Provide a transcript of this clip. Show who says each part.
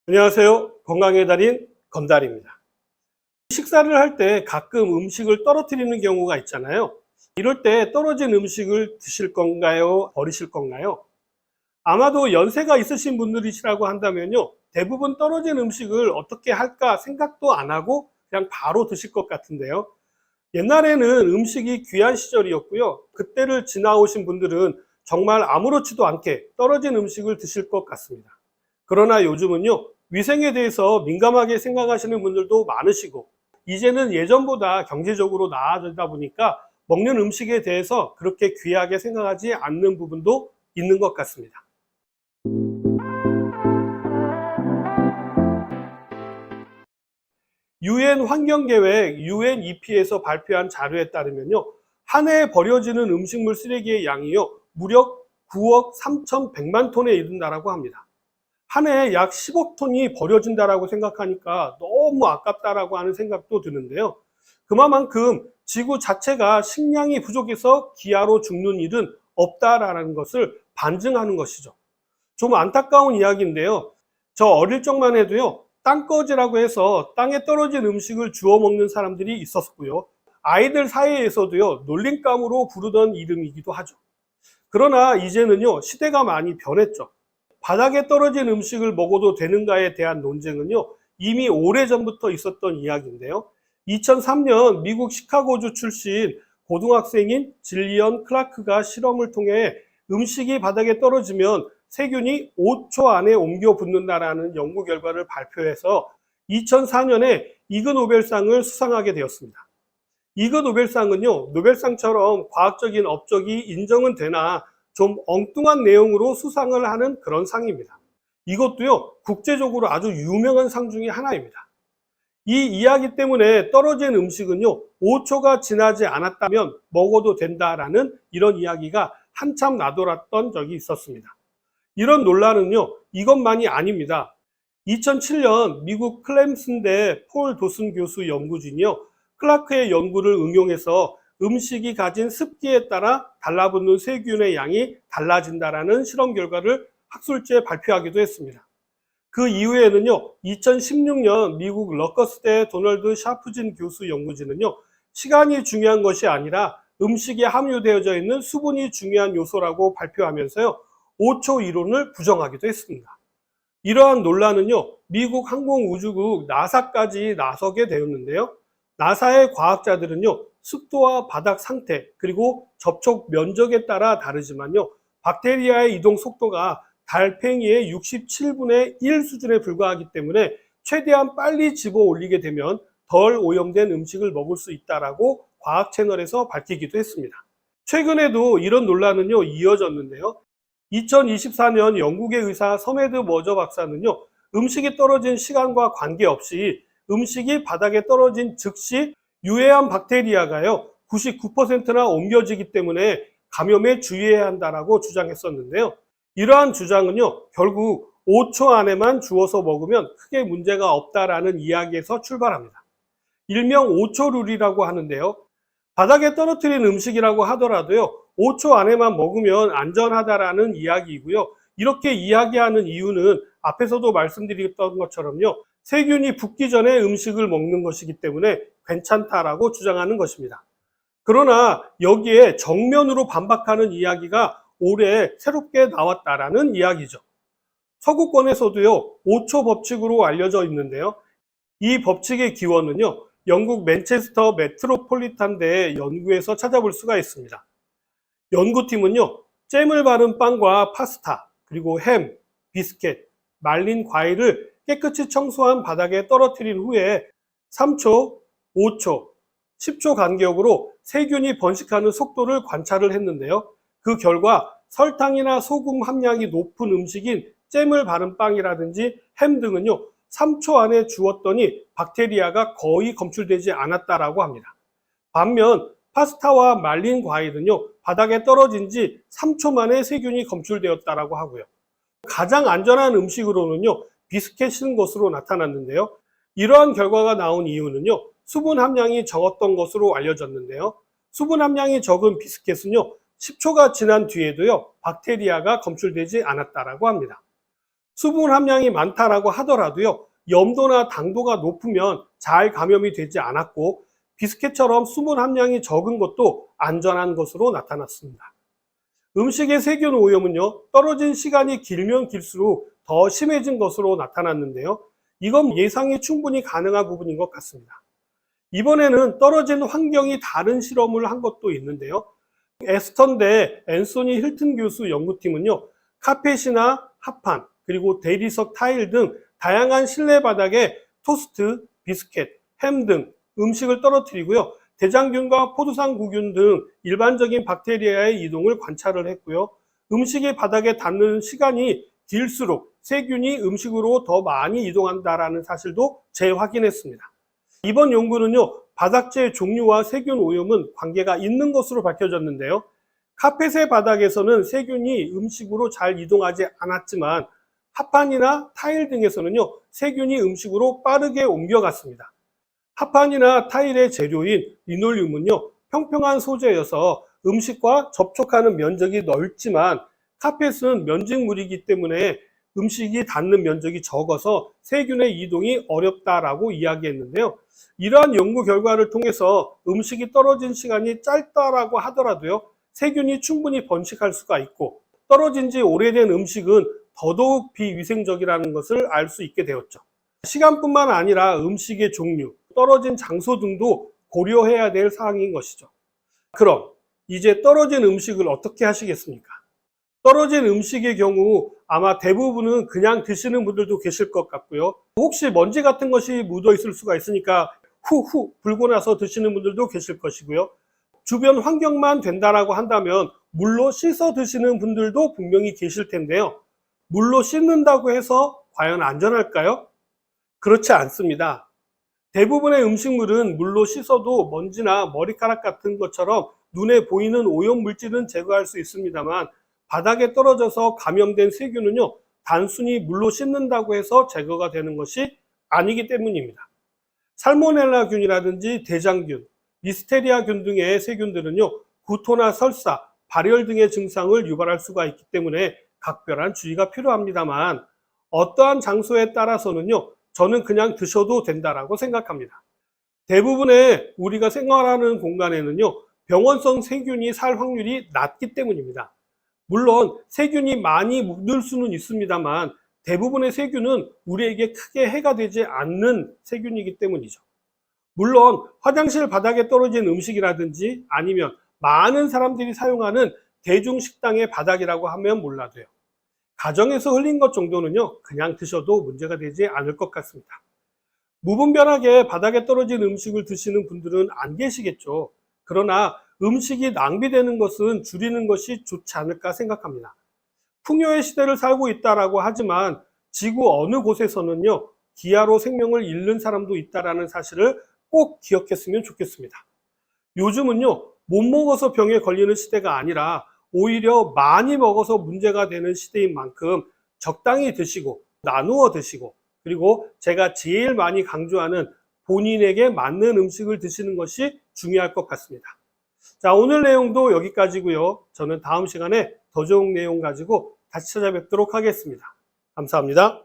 Speaker 1: 안녕하세요. 건강의 달인 건달입니다. 식사를 할 때 가끔 음식을 떨어뜨리는 경우가 있잖아요. 이럴 때 떨어진 음식을 드실 건가요? 버리실 건가요? 아마도 연세가 있으신 분들이시라고 한다면요. 대부분 떨어진 음식을 어떻게 할까 생각도 안 하고 그냥 바로 드실 것 같은데요. 옛날에는 음식이 귀한 시절이었고요. 그때를 지나오신 분들은 정말 아무렇지도 않게 떨어진 음식을 드실 것 같습니다. 그러나 요즘은요, 위생에 대해서 민감하게 생각하시는 분들도 많으시고, 이제는 예전보다 경제적으로 나아지다 보니까 먹는 음식에 대해서 그렇게 귀하게 생각하지 않는 부분도 있는 것 같습니다. 유엔 환경계획 UNEP에서 발표한 자료에 따르면요, 한 해에 버려지는 음식물 쓰레기의 양이요, 무려 9억 3,100만 톤에 이른다라고 합니다. 한 해에 약 10억 톤이 버려진다라고 생각하니까 너무 아깝다라고 하는 생각도 드는데요. 그만큼 지구 자체가 식량이 부족해서 기아로 죽는 일은 없다라는 것을 반증하는 것이죠. 좀 안타까운 이야기인데요. 저 어릴 적만 해도요, 땅꺼지라고 해서 땅에 떨어진 음식을 주워 먹는 사람들이 있었고요. 아이들 사이에서도요, 놀림감으로 부르던 이름이기도 하죠. 그러나 이제는요, 시대가 많이 변했죠. 바닥에 떨어진 음식을 먹어도 되는가에 대한 논쟁은요, 이미 오래전부터 있었던 이야기인데요. 2003년 미국 시카고주 출신 고등학생인 질리언 클라크가 실험을 통해 음식이 바닥에 떨어지면 세균이 5초 안에 옮겨 붙는다라는 연구 결과를 발표해서 2004년에 이그 노벨상을 수상하게 되었습니다. 이그 노벨상은요, 노벨상처럼 과학적인 업적이 인정은 되나 좀 엉뚱한 내용으로 수상을 하는 그런 상입니다. 이것도요, 국제적으로 아주 유명한 상 중에 하나입니다. 이 이야기 때문에 떨어진 음식은요, 5초가 지나지 않았다면 먹어도 된다라는 이런 이야기가 한참 나돌았던 적이 있었습니다. 이런 논란은요, 이것만이 아닙니다. 2007년 미국 클램슨대 폴 도슨 교수 연구진이요, 클라크의 연구를 응용해서 음식이 가진 습기에 따라 달라붙는 세균의 양이 달라진다라는 실험 결과를 학술지에 발표하기도 했습니다. 그 이후에는요, 2016년 미국 러커스대 도널드 샤프진 교수 연구진은요, 시간이 중요한 것이 아니라 음식에 함유되어져 있는 수분이 중요한 요소라고 발표하면서요, 5초 이론을 부정하기도 했습니다. 이러한 논란은요, 미국 항공우주국 나사까지 나서게 되었는데요. 나사의 과학자들은요, 습도와 바닥 상태, 그리고 접촉 면적에 따라 다르지만요, 박테리아의 이동 속도가 달팽이의 67분의 1 수준에 불과하기 때문에 최대한 빨리 집어 올리게 되면 덜 오염된 음식을 먹을 수 있다라고 과학 채널에서 밝히기도 했습니다. 최근에도 이런 논란은요, 이어졌는데요. 2024년 영국의 의사 서메드 머저 박사는요, 음식이 떨어진 시간과 관계없이 음식이 바닥에 떨어진 즉시 유해한 박테리아가요, 99%나 옮겨지기 때문에 감염에 주의해야 한다라고 주장했었는데요. 이러한 주장은요, 결국 5초 안에만 주워서 먹으면 크게 문제가 없다라는 이야기에서 출발합니다. 일명 5초 룰이라고 하는데요. 바닥에 떨어뜨린 음식이라고 하더라도요, 5초 안에만 먹으면 안전하다라는 이야기이고요. 이렇게 이야기하는 이유는 앞에서도 말씀드렸던 것처럼요, 세균이 붙기 전에 음식을 먹는 것이기 때문에 괜찮다라고 주장하는 것입니다. 그러나 여기에 정면으로 반박하는 이야기가 올해 새롭게 나왔다라는 이야기죠. 서구권에서도요, 5초 법칙으로 알려져 있는데요. 이 법칙의 기원은요, 영국 맨체스터 메트로폴리탄대 연구에서 찾아볼 수가 있습니다. 연구팀은요, 잼을 바른 빵과 파스타, 그리고 햄, 비스켓, 말린 과일을 깨끗이 청소한 바닥에 떨어뜨린 후에 3초, 5초, 10초 간격으로 세균이 번식하는 속도를 관찰을 했는데요. 그 결과 설탕이나 소금 함량이 높은 음식인 잼을 바른 빵이라든지 햄 등은요, 3초 안에 주었더니 박테리아가 거의 검출되지 않았다라고 합니다. 반면 파스타와 말린 과일은요, 바닥에 떨어진 지 3초 만에 세균이 검출되었다라고 하고요. 가장 안전한 음식으로는요, 비스켓인 것으로 나타났는데요. 이러한 결과가 나온 이유는요, 수분 함량이 적었던 것으로 알려졌는데요. 수분 함량이 적은 비스켓은요, 10초가 지난 뒤에도요, 박테리아가 검출되지 않았다라고 합니다. 수분 함량이 많다라고 하더라도요, 염도나 당도가 높으면 잘 감염이 되지 않았고, 비스켓처럼 수분 함량이 적은 것도 안전한 것으로 나타났습니다. 음식의 세균 오염은요, 떨어진 시간이 길면 길수록 더 심해진 것으로 나타났는데요. 이건 예상이 충분히 가능한 부분인 것 같습니다. 이번에는 떨어진 환경이 다른 실험을 한 것도 있는데요. 에스턴대 앤소니 힐튼 교수 연구팀은요, 카펫이나 합판, 그리고 대리석 타일 등 다양한 실내 바닥에 토스트, 비스켓, 햄 등 음식을 떨어뜨리고요. 대장균과 포도상구균 등 일반적인 박테리아의 이동을 관찰을 했고요. 음식이 바닥에 닿는 시간이 길수록 세균이 음식으로 더 많이 이동한다는 사실도 재확인했습니다. 이번 연구는요, 바닥재 종류와 세균 오염은 관계가 있는 것으로 밝혀졌는데요. 카펫의 바닥에서는 세균이 음식으로 잘 이동하지 않았지만 합판이나 타일 등에서는요, 세균이 음식으로 빠르게 옮겨갔습니다. 합판이나 타일의 재료인 리놀륨은요, 평평한 소재여서 음식과 접촉하는 면적이 넓지만 카펫은 면직물이기 때문에 음식이 닿는 면적이 적어서 세균의 이동이 어렵다라고 이야기했는데요. 이러한 연구 결과를 통해서 음식이 떨어진 시간이 짧다라고 하더라도요, 세균이 충분히 번식할 수가 있고, 떨어진 지 오래된 음식은 더더욱 비위생적이라는 것을 알 수 있게 되었죠. 시간뿐만 아니라 음식의 종류, 떨어진 장소 등도 고려해야 될 사항인 것이죠. 그럼 이제 떨어진 음식을 어떻게 하시겠습니까? 떨어진 음식의 경우 아마 대부분은 그냥 드시는 분들도 계실 것 같고요. 혹시 먼지 같은 것이 묻어 있을 수가 있으니까 후후 불고 나서 드시는 분들도 계실 것이고요. 주변 환경만 된다라고 한다면 물로 씻어 드시는 분들도 분명히 계실 텐데요. 물로 씻는다고 해서 과연 안전할까요? 그렇지 않습니다. 대부분의 음식물은 물로 씻어도 먼지나 머리카락 같은 것처럼 눈에 보이는 오염 물질은 제거할 수 있습니다만 바닥에 떨어져서 감염된 세균은요, 단순히 물로 씻는다고 해서 제거가 되는 것이 아니기 때문입니다. 살모넬라균이라든지 대장균, 리스테리아균 등의 세균들은요, 구토나 설사, 발열 등의 증상을 유발할 수가 있기 때문에 각별한 주의가 필요합니다만 어떠한 장소에 따라서는요, 저는 그냥 드셔도 된다라고 생각합니다. 대부분의 우리가 생활하는 공간에는요, 병원성 세균이 살 확률이 낮기 때문입니다. 물론 세균이 많이 묻을 수는 있습니다만 대부분의 세균은 우리에게 크게 해가 되지 않는 세균이기 때문이죠. 물론 화장실 바닥에 떨어진 음식이라든지 아니면 많은 사람들이 사용하는 대중식당의 바닥이라고 하면 몰라도요, 가정에서 흘린 것 정도는요, 그냥 드셔도 문제가 되지 않을 것 같습니다. 무분별하게 바닥에 떨어진 음식을 드시는 분들은 안 계시겠죠. 그러나 음식이 낭비되는 것은 줄이는 것이 좋지 않을까 생각합니다. 풍요의 시대를 살고 있다라고 하지만 지구 어느 곳에서는요, 기아로 생명을 잃는 사람도 있다라는 사실을 꼭 기억했으면 좋겠습니다. 요즘은요, 못 먹어서 병에 걸리는 시대가 아니라 오히려 많이 먹어서 문제가 되는 시대인 만큼 적당히 드시고 나누어 드시고, 그리고 제가 제일 많이 강조하는 본인에게 맞는 음식을 드시는 것이 중요할 것 같습니다. 자, 오늘 내용도 여기까지고요. 저는 다음 시간에 더 좋은 내용 가지고 다시 찾아뵙도록 하겠습니다. 감사합니다.